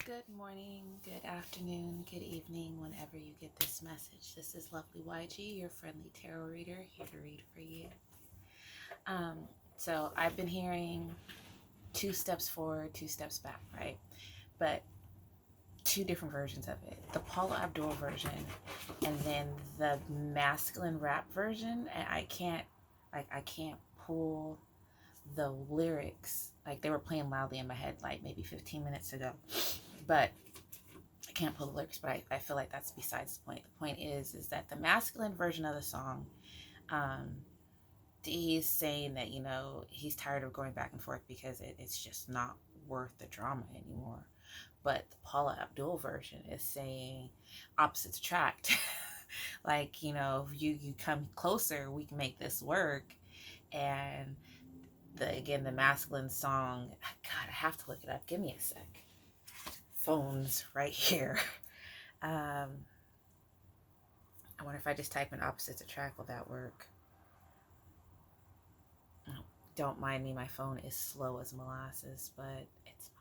Good morning, good afternoon, good evening, whenever you get this message. This is Lovely YG, your friendly tarot reader, here to read for you. So I've been hearing 2 steps forward, 2 steps back, right? But 2 different versions of it. The Paula Abdul version and then the masculine rap version. And I can't pull the lyrics. Like, they were playing loudly in my head like maybe 15 minutes ago. But I can't pull the lyrics, but I feel like that's besides the point. The point is that the masculine version of the song, he's saying that, he's tired of going back and forth because it's just not worth the drama anymore. But the Paula Abdul version is saying opposites attract. Like, if you come closer, we can make this work. And the masculine song, God, I have to look it up. Give me a sec. Phone's right here. I wonder if I just type in opposites attract, will that work? Oh, don't mind me, my phone is slow as molasses, but it's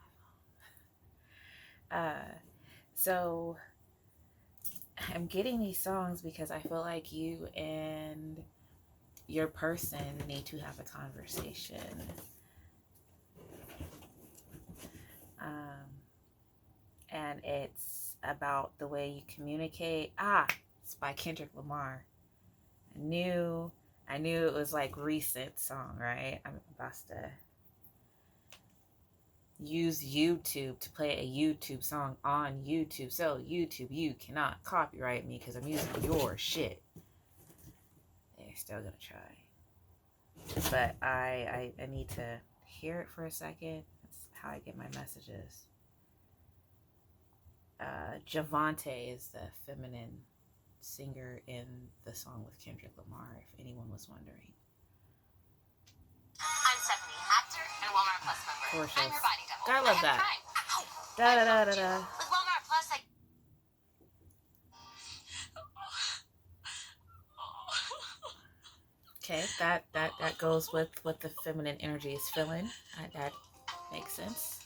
my phone. So I'm getting these songs because I feel like you and your person need to have a conversation. And it's about the way you communicate. It's by Kendrick Lamar. I knew it was like recent song, right? I'm about to use YouTube to play a YouTube song on YouTube. So YouTube, you cannot copyright me because I'm using your shit. They're still gonna try. But I need to hear it for a second. That's how I get my messages. Javante is the feminine singer in the song with Kendrick Lamar, if anyone was wondering. I'm Stephanie, actor and Walmart Plus member. Portia. I'm your body double. I love that. Da da da da da. With Walmart Plus, Okay, that goes with what the feminine energy is feeling. That makes sense.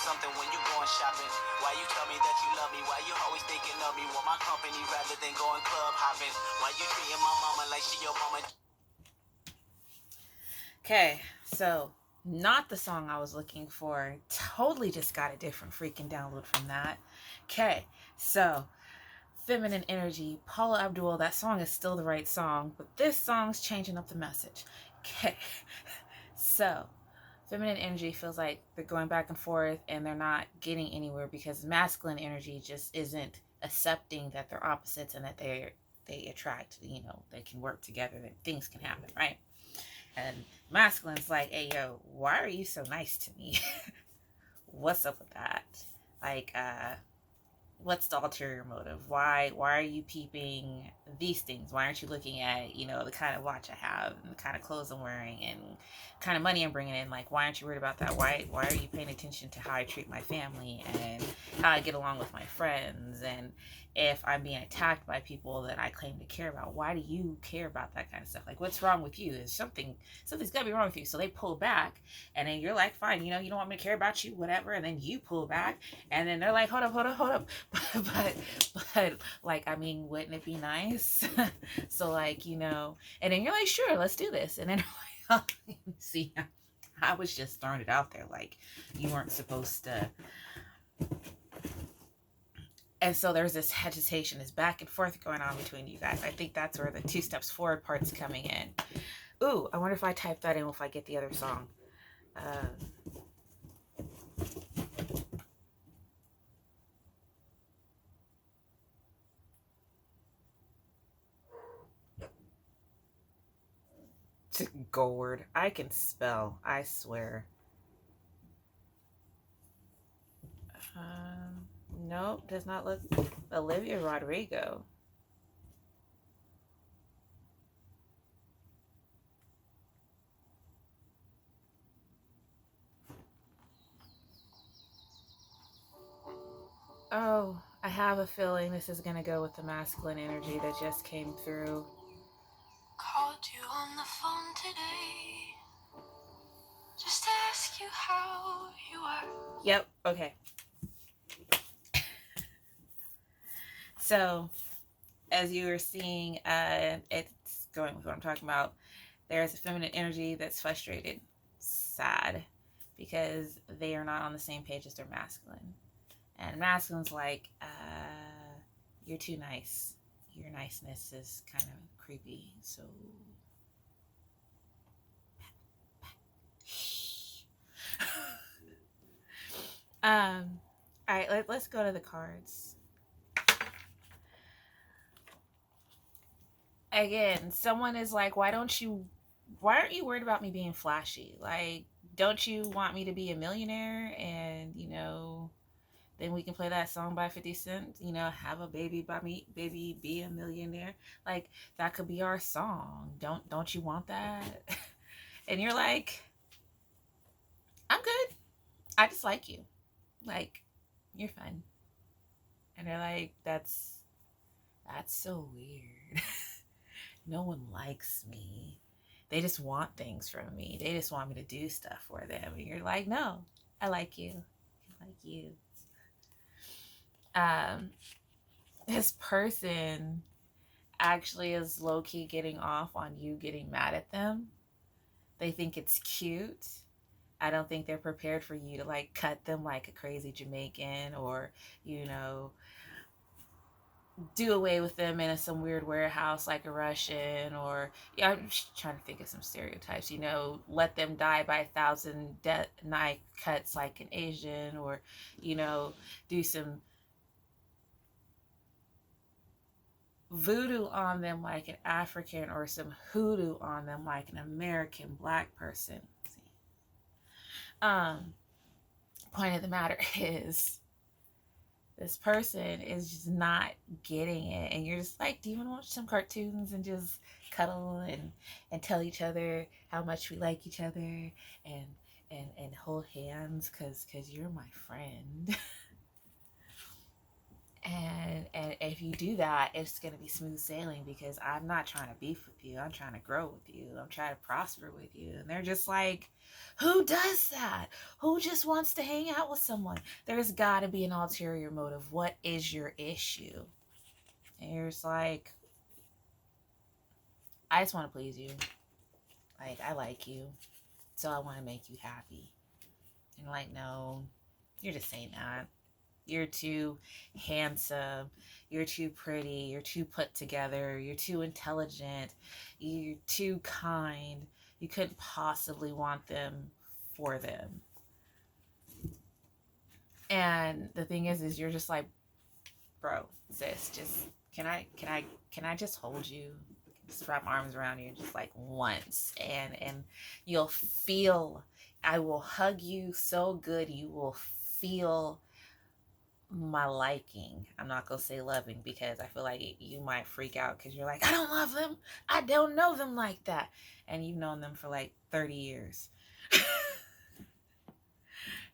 Something when you going shopping. Why you tell me that you love me? Why you always thinking of me? Want my company rather than going club hopping? Why you treating my mama like she your mama? Okay, so not the song I was looking for. Totally just got a different freaking download from that. Okay, so feminine energy, Paula Abdul. That song is still the right song, but this song's changing up the message. Okay, so feminine energy feels like they're going back and forth and they're not getting anywhere because masculine energy just isn't accepting that they're opposites and that they attract, they can work together, that things can happen, right? And masculine's like, hey, yo, why are you so nice to me? What's up with that? Like, what's the ulterior motive? Why are you peeping these things? Why aren't you looking at, the kind of watch I have and the kind of clothes I'm wearing and kind of money I'm bringing in? Like, why aren't you worried about that? Why are you paying attention to how I treat my family and how I get along with my friends? And if I'm being attacked by people that I claim to care about, why do you care about that kind of stuff? Like, what's wrong with you? There's something's got to be wrong with you. So they pull back, and then you're like, fine, you don't want me to care about you, whatever. And then you pull back, and then they're like, hold up. but like, I mean, wouldn't it be nice? So like, and then you're like, sure, let's do this. And then see, I was just throwing it out there, like you weren't supposed to. And so there's this hesitation, this back and forth going on between you guys. I think that's where the 2 steps forward part's coming in. Ooh, I wonder if I type that in, if I get the other song. Gourd. I can spell, I swear. Nope, does not look. Olivia Rodrigo. Oh, I have a feeling this is gonna go with the masculine energy that just came through. Called you on the phone today, just to ask you how you are. Yep, okay. So, as you were seeing, it's going with what I'm talking about. There's a feminine energy that's frustrated, sad, because they are not on the same page as their masculine. And masculine's like, you're too nice. Your niceness is kind of creepy, so all right, let's go to the cards. Again, someone is like, why aren't you worried about me being flashy? Like, don't you want me to be a millionaire? And, then we can play that song by 50 Cent, have a baby by me, baby, be a millionaire. Like, that could be our song. Don't you want that? And you're like, I'm good. I just like you. Like, you're fun. And they're like, that's so weird. No one likes me. They just want things from me. They just want me to do stuff for them. And you're like, no, I like you. I like you. This person actually is low-key getting off on you getting mad at them. They think it's cute. I don't think they're prepared for you to like cut them like a crazy Jamaican, or do away with them in some weird warehouse like a Russian, or I'm just trying to think of some stereotypes, let them die by 1,000 knife cuts like an Asian, or do some voodoo on them like an African, or some hoodoo on them like an American black person. Point of the matter is, this person is just not getting it, and you're just like, do you want to watch some cartoons and just cuddle and tell each other how much we like each other, and hold hands because you're my friend. And if you do that, it's going to be smooth sailing, because I'm not trying to beef with you. I'm trying to grow with you. I'm trying to prosper with you. And they're just like, who does that? Who just wants to hang out with someone? There's got to be an ulterior motive. What is your issue? And you're just like, I just want to please you. Like, I like you, so I want to make you happy. And you're like, no, you're just saying that. You're too handsome. You're too pretty. You're too put together. You're too intelligent. You're too kind. You couldn't possibly want them for them. And the thing is you're just like, bro, sis, just can I just hold you? Just wrap my arms around you just like once, and you'll feel, I will hug you so good you will feel my liking. I'm not gonna say loving, because I feel like you might freak out because you're like, I don't love them. I don't know them like that. And you've known them for like 30 years.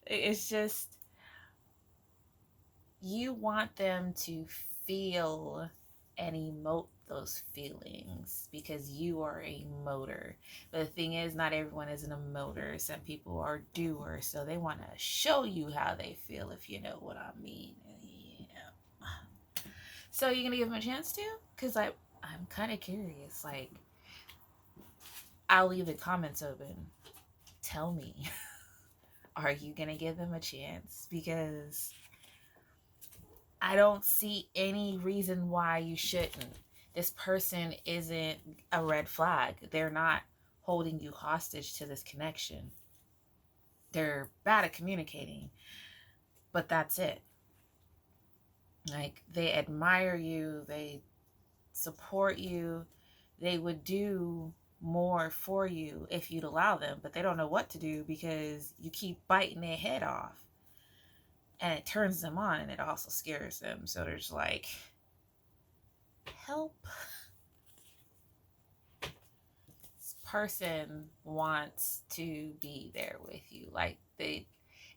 It's just, you want them to feel and emote those feelings because you are a motor. But the thing is, not everyone is an emoter. Some people are doers, so they want to show you how they feel, if you know what I mean. Yeah. So you gonna give them a chance to? Because I'm kind of curious. Like, I'll leave the comments open. Tell me, are you gonna give them a chance? Because I don't see any reason why you shouldn't. This person isn't a red flag. They're not holding you hostage to this connection. They're bad at communicating, but that's it. Like, they admire you, they support you, they would do more for you if you'd allow them, but they don't know what to do because you keep biting their head off. And it turns them on, and it also scares them. So they're just like, help. This person wants to be there with you. Like,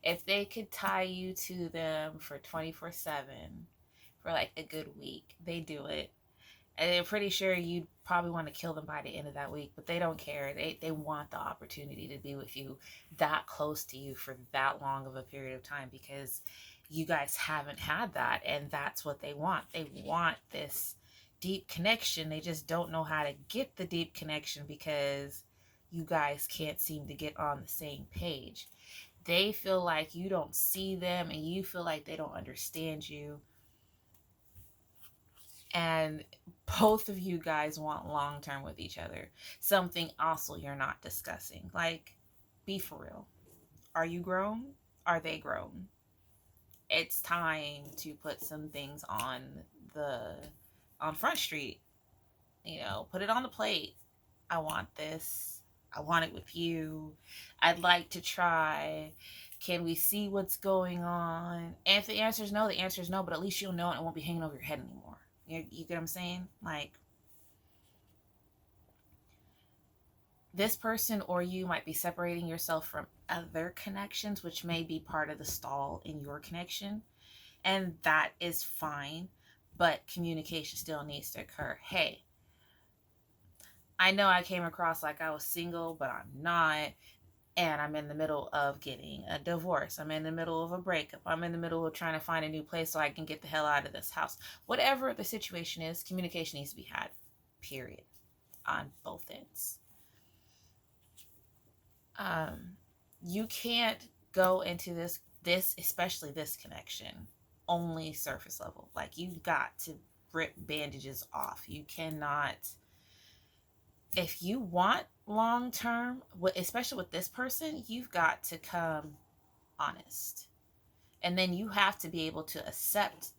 If they could tie you to them for 24/7 for like a good week, they do it. And they're pretty sure you'd probably want to kill them by the end of that week, but they don't care. They want the opportunity to be with you that close to you for that long of a period of time because you guys haven't had that. And that's what they want. They want this deep connection. They just don't know how to get the deep connection because you guys can't seem to get on the same page. They feel like you don't see them and you feel like they don't understand you. And both of you guys want long term with each other. Something also you're not discussing. Like, be for real. Are you grown? Are they grown? It's time to put some things the on Front Street. You know, put it on the plate. I want this. I want it with you. I'd like to try. Can we see what's going on? And if the answer is no, the answer is no, but at least you'll know it won't be hanging over your head anymore. You get what I'm saying? Like, this person or you might be separating yourself from other connections, which may be part of the stall in your connection. And that is fine, but communication still needs to occur. Hey, I know I came across like I was single, but I'm not. And I'm in the middle of getting a divorce. I'm in the middle of a breakup. I'm in the middle of trying to find a new place so I can get the hell out of this house. Whatever the situation is, communication needs to be had, period, on both ends. You can't go into this, especially this connection, only surface level. Like, you've got to rip bandages off. You cannot, if you want long term, especially with this person, you've got to come honest. And then you have to be able to accept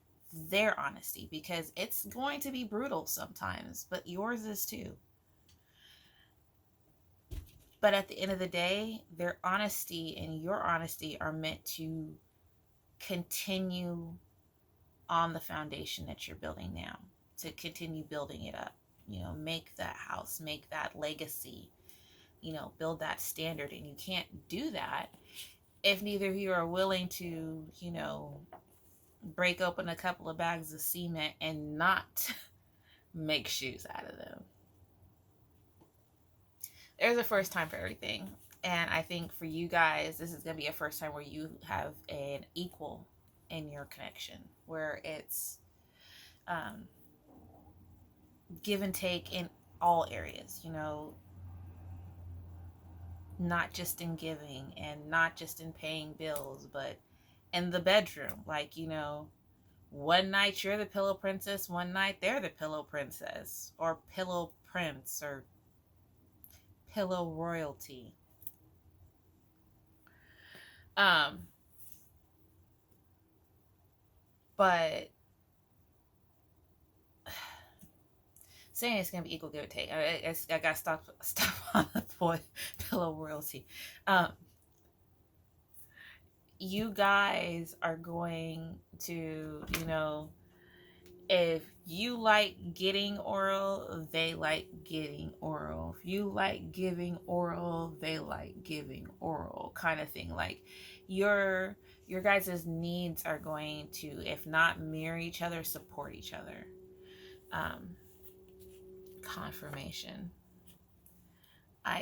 their honesty because it's going to be brutal sometimes, but yours is too. But at the end of the day, their honesty and your honesty are meant to continue on the foundation that you're building now, to continue building it up. You know, make that house, make that legacy, you know, build that standard. And you can't do that if neither of you are willing to, you know, break open a couple of bags of cement and not make shoes out of them. There's a first time for everything. And I think for you guys, this is going to be a first time where you have an equal in your connection, where it's give and take in all areas, you know, not just in giving and not just in paying bills, but in the bedroom. Like, you know, one night you're the pillow princess, one night they're the pillow princess, or pillow prince, or pillow royalty. But saying it's gonna be equal give or take. I gotta stop on the point. Pillow royalty. You guys are going to, you know, if you like getting oral, they like getting oral. If you like giving oral, they like giving oral, kind of thing. Like, your guys' needs are going to, if not mirror each other, support each other. Confirmation.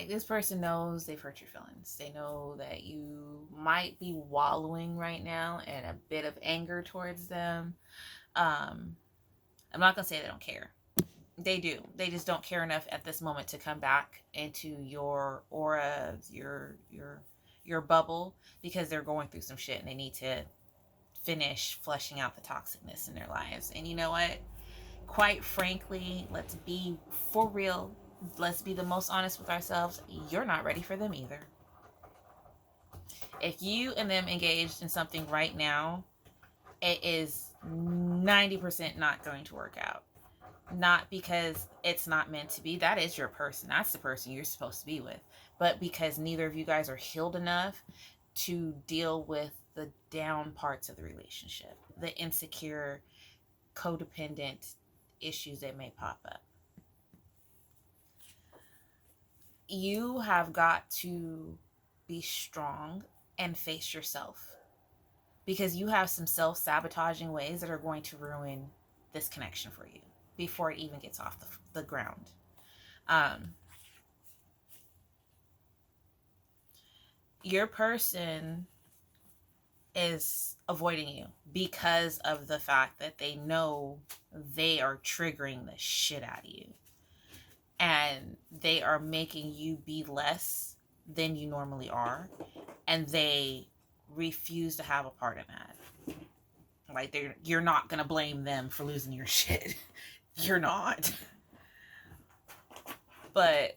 This person knows they've hurt your feelings. They know that you might be wallowing right now in a bit of anger towards them. I'm not gonna say they don't care. They do. They just don't care enough at this moment to come back into your aura, your bubble, because they're going through some shit and they need to finish fleshing out the toxicness in their lives. And you know what? Quite frankly, let's be for real. Let's be the most honest with ourselves. You're not ready for them either. If you and them engaged in something right now, it is 90% not going to work out. Not because it's not meant to be. That is your person. That's the person you're supposed to be with. But because neither of you guys are healed enough to deal with the down parts of the relationship, the insecure, codependent issues that may pop up. You have got to be strong and face yourself, because you have some self-sabotaging ways that are going to ruin this connection for you before it even gets off the ground. um, your person is avoiding you because of the fact that they know they are triggering the shit out of you, and they are making you be less than you normally are, and they refuse to have a part in that. Like, you're not gonna blame them for losing your shit. You're not. But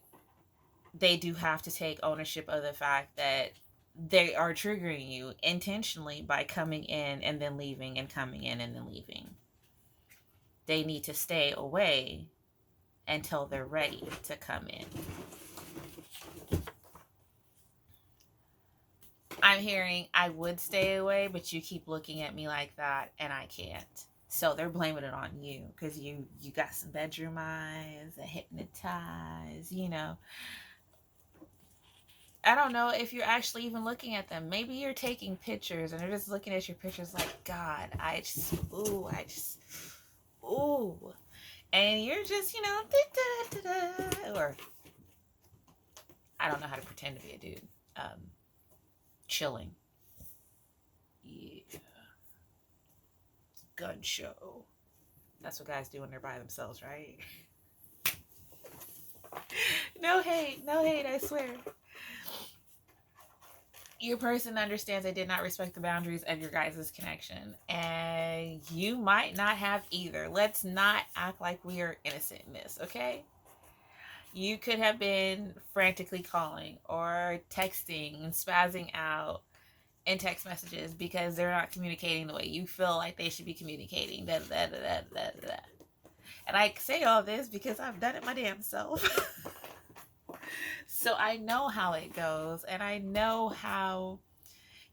they do have to take ownership of the fact that they are triggering you intentionally by coming in and then leaving, and coming in and then leaving. They need to stay away until they're ready to come in. I'm hearing, I would stay away, but you keep looking at me like that and I can't. So they're blaming it on you because you got some bedroom eyes, a hypnotized, you know. I don't know if you're actually even looking at them. Maybe you're taking pictures and they're just looking at your pictures like, God, ooh. And you're just, you know, or I don't know how to pretend to be a dude. Chilling. Yeah. Gun show. That's what guys do when they're by themselves, right? No hate, I swear. Your person understands they did not respect the boundaries of your guys' connection, and you might not have either. Let's not act like we are innocent in this, okay? You could have been frantically calling or texting and spazzing out in text messages because they're not communicating the way you feel like they should be communicating. And I say all this because I've done it my damn self. So I know how it goes, and I know how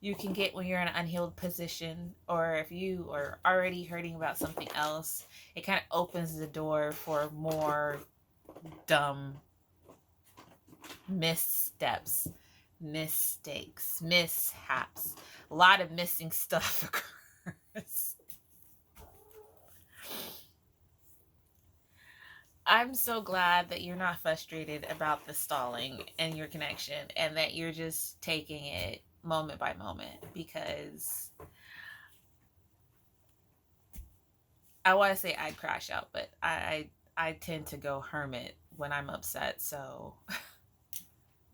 you can get when you're in an unhealed position, or if you are already hurting about something else, it kind of opens the door for more dumb missteps, mistakes, mishaps. A lot of missing stuff occurs. I'm so glad that you're not frustrated about the stalling and your connection, and that you're just taking it moment by moment, because I want to say I'd crash out, but I tend to go hermit when I'm upset. So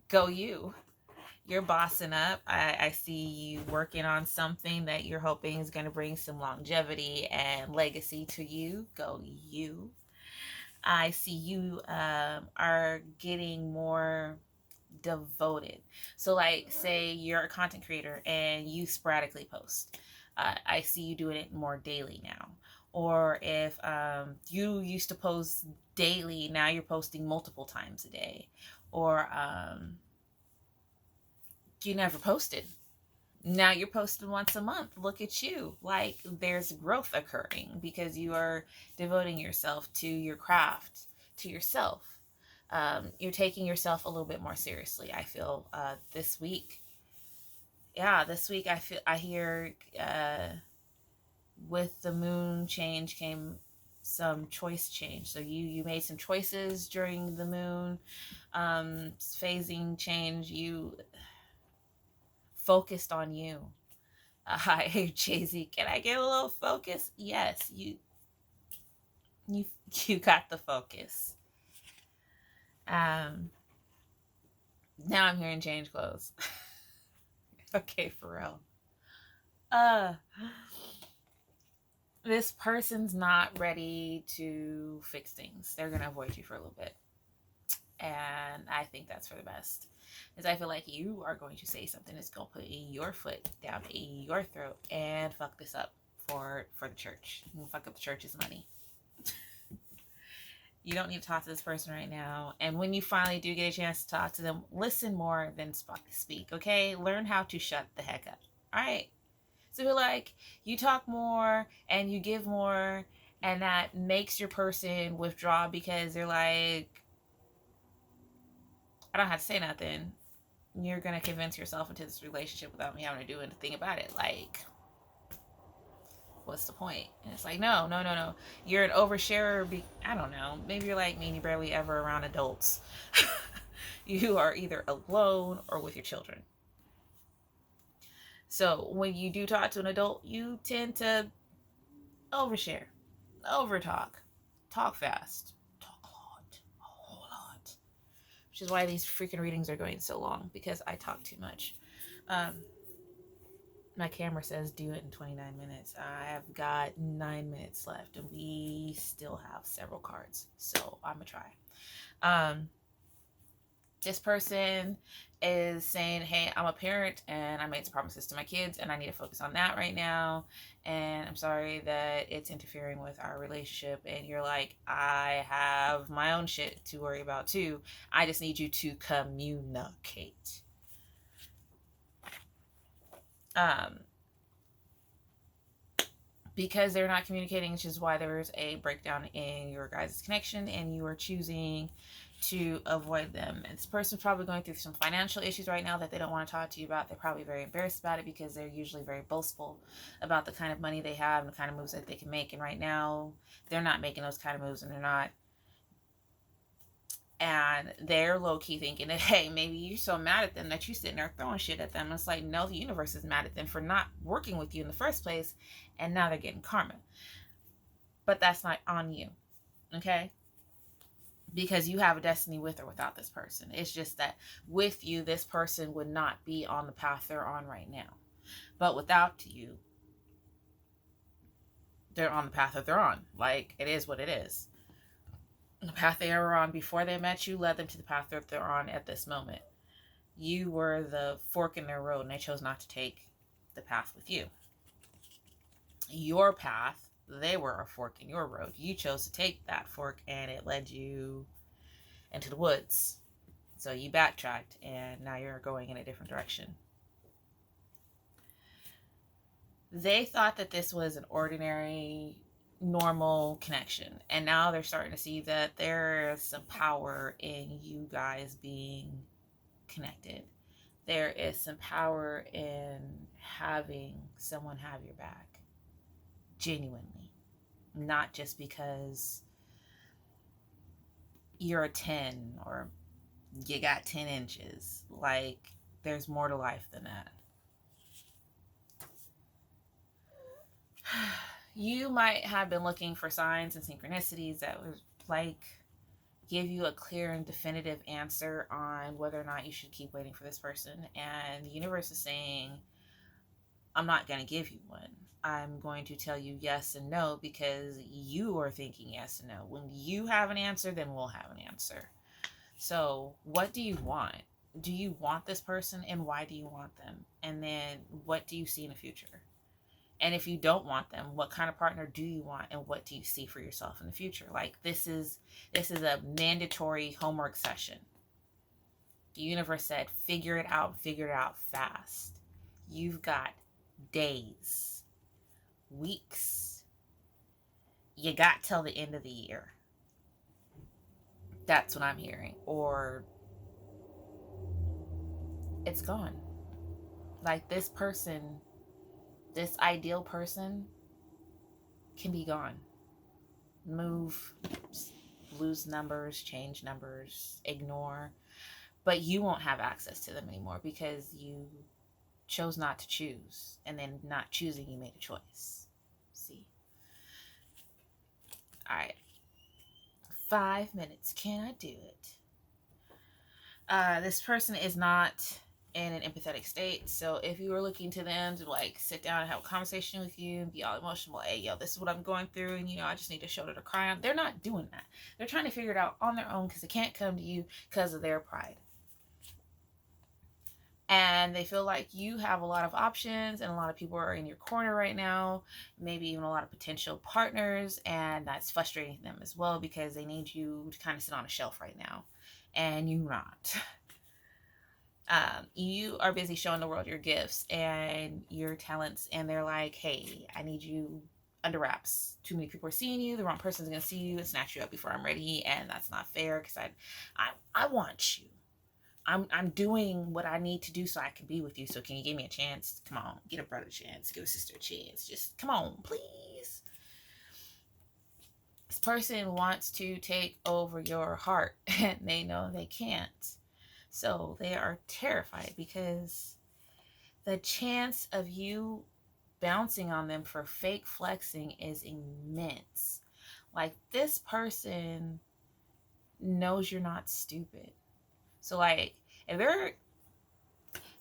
go you. You're bossing up. I see you working on something that you're hoping is going to bring some longevity and legacy to you. Go you. I see you are getting more devoted. So, like, say you're a content creator and you sporadically post. I see you doing it more daily now. Or if you used to post daily, now you're posting multiple times a day. Or you never posted. Now you're posting once a month. Look at you. Like, there's growth occurring because you are devoting yourself to your craft, to yourself. You're taking yourself a little bit more seriously, I feel, this week. Yeah, this week I hear with the moon change came some choice change. So you made some choices during the moon phasing change. You focused on you. Hi, Jay-Z. Can I get a little focus? Yes, you got the focus. Now I'm hearing change clothes. Okay, for real. This person's not ready to fix things. They're gonna avoid you for a little bit, and I think that's for the best. Because I feel like you are going to say something that's going to put your foot down your throat and fuck this up for the church. And fuck up the church's money. You don't need to talk to this person right now. And when you finally do get a chance to talk to them, listen more than speak, okay? Learn how to shut the heck up, all right? So you're like, you talk more and you give more, and that makes your person withdraw because they're like, I don't have to say nothing. you're going to convince yourself into this relationship without me having to do anything about it. Like, what's the point? And it's like, no. You're an oversharer. I don't know. Maybe you're like me and you're barely ever around adults. You are either alone or with your children. So when you do talk to an adult, you tend to overshare, overtalk, talk fast, talk a whole lot. Which is why these freaking readings are going so long, because I talk too much. My camera says do it in 29 minutes. I have got 9 minutes left, and we still have several cards, so I'm gonna try. This person is saying, hey, I'm a parent and I made some promises to my kids and I need to focus on that right now. And I'm sorry that it's interfering with our relationship. And you're like, I have my own shit to worry about too. I just need you to communicate. Because they're not communicating, which is why there's a breakdown in your guys' connection and you are choosing to avoid them. And this person's probably going through some financial issues right now that they don't want to talk to you about. They're probably very embarrassed about it because they're usually very boastful about the kind of money they have and the kind of moves that they can make. And right now, they're not making those kind of moves, and they're low-key thinking that, hey, maybe you're so mad at them that you're sitting there throwing shit at them. And it's like, no, the universe is mad at them for not working with you in the first place, and now they're getting karma. But that's not on you, okay? Because you have a destiny with or without this person. It's just that with you, this person would not be on the path they're on right now. But without you, they're on the path that they're on. Like, it is what it is. The path they were on before they met you led them to the path that they're on at this moment. You were the fork in their road, and they chose not to take the path with you. Your path, they were a fork in your road. You chose to take that fork, and it led you into the woods. So you backtracked, and now you're going in a different direction. They thought that this was an ordinary, normal connection, and now they're starting to see that there is some power in you guys being connected. There is some power in having someone have your back. Genuinely. Not just because you're a 10 or you got 10 inches. Like, there's more to life than that. You might have been looking for signs and synchronicities that would, like, give you a clear and definitive answer on whether or not you should keep waiting for this person. And the universe is saying, I'm not going to give you one. I'm going to tell you yes and no because you are thinking yes and no. When you have an answer, then we'll have an answer. So what do you want? Do you want this person, and why do you want them? And then what do you see in the future? And if you don't want them, what kind of partner do you want, and what do you see for yourself in the future? Like, this is a mandatory homework session. The universe said, figure it out fast. You've got days, weeks. You got till the end of the year. That's what I'm hearing. Or it's gone. Like, this person, this ideal person can be gone. Move, lose numbers, change numbers, ignore. But you won't have access to them anymore because you chose not to choose. And then not choosing, you made a choice. See? All right. 5 minutes. Can I do it? This person is not in an empathetic state. So if you were looking to them to, like, sit down and have a conversation with you and be all emotional, hey, yo, this is what I'm going through, and, you know, I just need a shoulder to cry on. They're not doing that. They're trying to figure it out on their own because they can't come to you because of their pride. And they feel like you have a lot of options and a lot of people are in your corner right now, maybe even a lot of potential partners, and that's frustrating them as well because they need you to kind of sit on a shelf right now, and you're not. You are busy showing the world your gifts and your talents, and they're like, hey, I need you under wraps. Too many people are seeing you. The wrong person's going to see you and snatch you up before I'm ready, and that's not fair because I want you. I'm doing what I need to do so I can be with you. So can you give me a chance? Come on, get a brother a chance, give a sister a chance. Just come on, please. This person wants to take over your heart and they know they can't. So they are terrified because the chance of you bouncing on them for fake flexing is immense. Like, this person knows you're not stupid. So like, if they're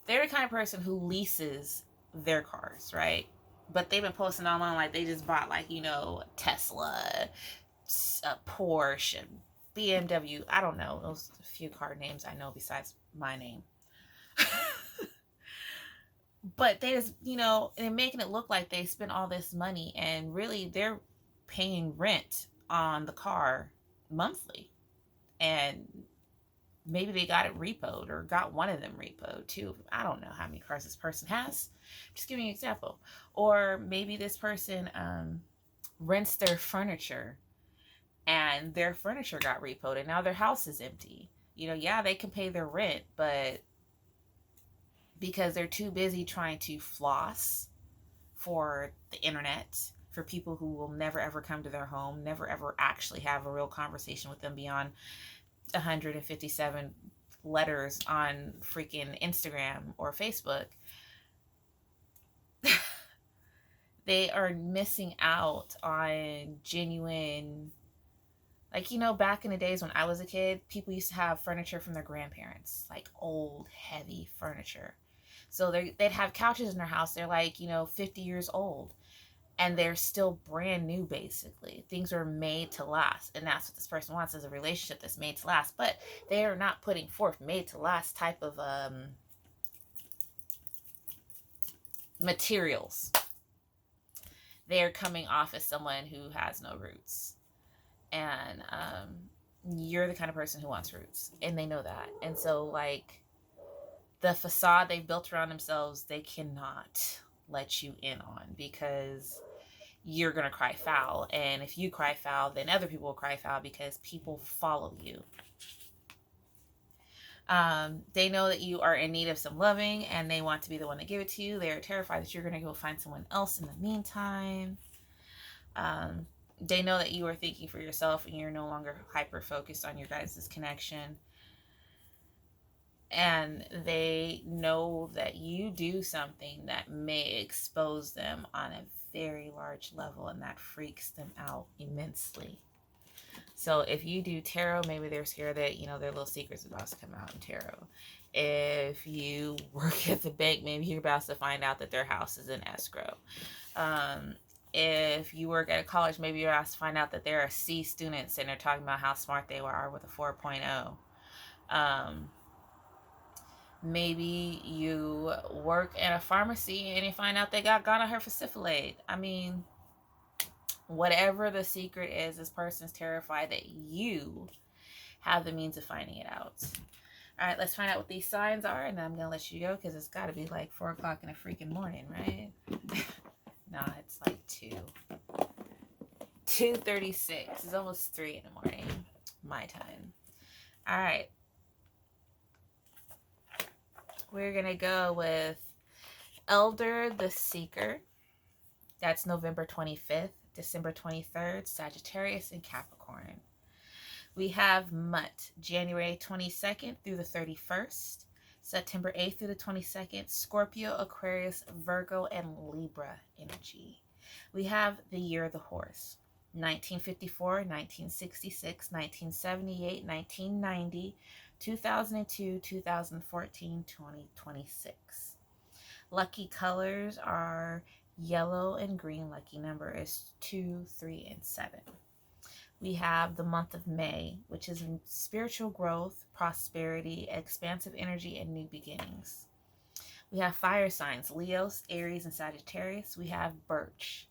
the kind of person who leases their cars, right? But they've been posting online like they just bought, like, Tesla, a Porsche, and BMW. I don't know. Those few car names I know besides my name. But they just, they're making it look like they spent all this money, and really they're paying rent on the car monthly. And maybe they got it repoed or got one of them repoed too. I don't know how many cars this person has. Just giving you an example. Or maybe this person rents their furniture and their furniture got repoed and now their house is empty. Yeah, they can pay their rent, but because they're too busy trying to floss for the internet, for people who will never ever come to their home, never ever actually have a real conversation with them beyond 157 letters on freaking Instagram or Facebook, they are missing out on genuine, like, back in the days when I was a kid, people used to have furniture from their grandparents, like old, heavy furniture. So they'd have couches in their house. They're like, 50 years old. And they're still brand new, basically. Things are made to last. And that's what this person wants, is a relationship that's made to last. But they are not putting forth made to last type of materials. They're coming off as someone who has no roots. And you're the kind of person who wants roots. And they know that. And so, like, the facade they've built around themselves, they cannot let you in on, because you're going to cry foul. And if you cry foul, then other people will cry foul, because people follow you. They know that you are in need of some loving and they want to be the one to give it to you. They're terrified that you're going to go find someone else in the meantime. They know that you are thinking for yourself and you're no longer hyper focused on your guys' connection. And they know that you do something that may expose them on a very large level, and that freaks them out immensely. So if you do tarot, maybe they're scared that, their little secret's about to come out in tarot. If you work at the bank, maybe you're about to find out that their house is in escrow. If you work at a college, maybe you're asked to find out that there are C students and they're talking about how smart they are with a 4.0. Maybe you work in a pharmacy and you find out they got gonorrhea for syphilis. I mean, whatever the secret is, this person's terrified that you have the means of finding it out. All right, let's find out what these signs are, and then I'm going to let you go, because it's got to be like 4 o'clock in the freaking morning, right? Nah, it's like 2:36. It's almost 3 in the morning, my time. All right. We're going to go with Elder the Seeker. That's November 25th, December 23rd, Sagittarius and Capricorn. We have Mutt, January 22nd through the 31st, September 8th through the 22nd, Scorpio, Aquarius, Virgo, and Libra energy. We have the Year of the Horse, 1954, 1966, 1978, 1990, 2002, 2014, 2026. Lucky colors are yellow and green. Lucky number is 2, 3, and 7. We have the month of May, which is spiritual growth, prosperity, expansive energy, and new beginnings. We have fire signs, Leos, Aries, and Sagittarius. We have Birch,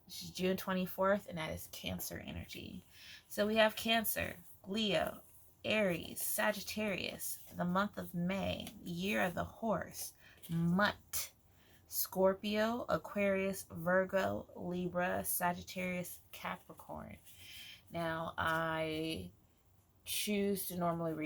which is June 24th, and that is Cancer energy. So we have Cancer, Leo, Aries, Sagittarius, the month of May, Year of the Horse, Mutt, Scorpio, Aquarius, Virgo, Libra, Sagittarius, Capricorn. Now, I choose to normally read